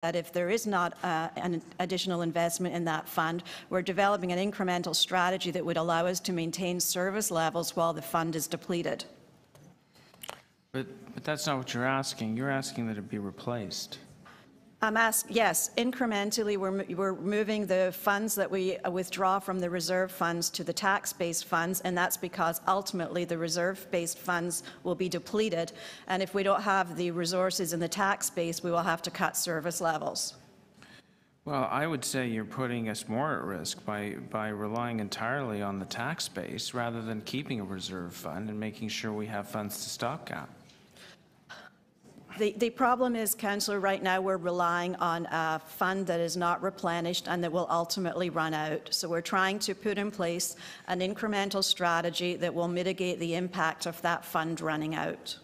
that if there is not an additional investment in that fund, we're developing an incremental strategy that would allow us to maintain service levels while the fund is depleted. But that's not what you're asking. You're asking that it be replaced. Yes, incrementally we're moving the funds that we withdraw from the reserve funds to the tax-based funds, and that's because ultimately the reserve-based funds will be depleted, and if we don't have the resources in the tax base, we will have to cut service levels. Well, I would say you're putting us more at risk by relying entirely on the tax base rather than keeping a reserve fund and making sure we have funds to stopgap. The problem is, Councillor, right now we're relying on a fund that is not replenished and that will ultimately run out. So we're trying to put in place an incremental strategy that will mitigate the impact of that fund running out.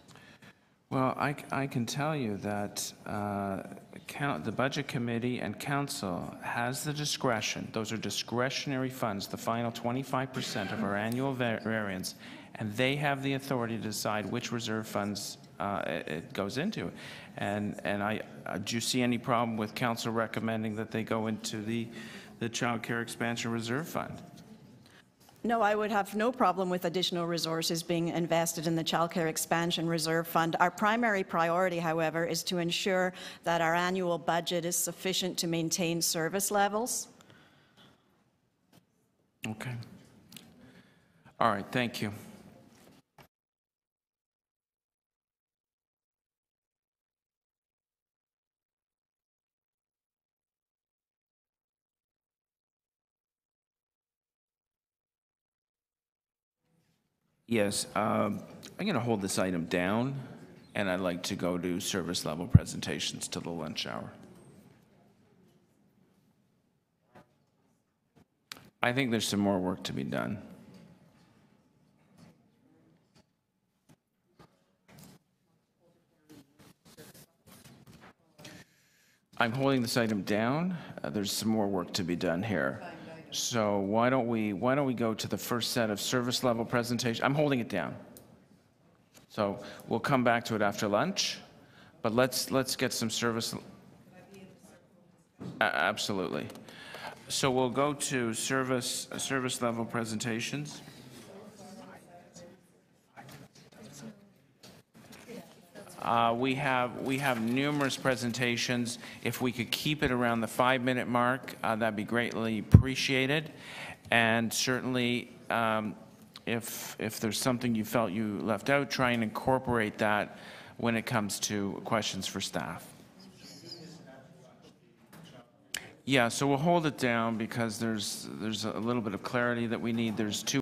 Well, I can tell you that the Budget Committee and Council has the discretion. Those are discretionary funds, the final 25% of our annual variance, and they have the authority to decide which reserve funds it goes into. And do you see any problem with Council recommending that they go into the Child Care Expansion Reserve Fund? No, I would have no problem with additional resources being invested in the Child Care Expansion Reserve Fund. Our primary priority, however, is to ensure that our annual budget is sufficient to maintain service levels. Okay. All right, thank you. Yes, I'm going to hold this item down, and I'd like to go to service level presentations till the lunch hour. I think there's some more work to be done. I'm holding this item down. There's some more work to be done here. So why don't we go to the first set of service level presentation? I'm holding it down. So we'll come back to it after lunch, but let's get some service. Absolutely. So we'll go to service level presentations. We have numerous presentations. If we could keep it around the 5-minute mark, that'd be greatly appreciated. And certainly, if there's something you felt you left out, try and incorporate that when it comes to questions for staff. Yeah, so we'll hold it down because there's a little bit of clarity that we need. There's two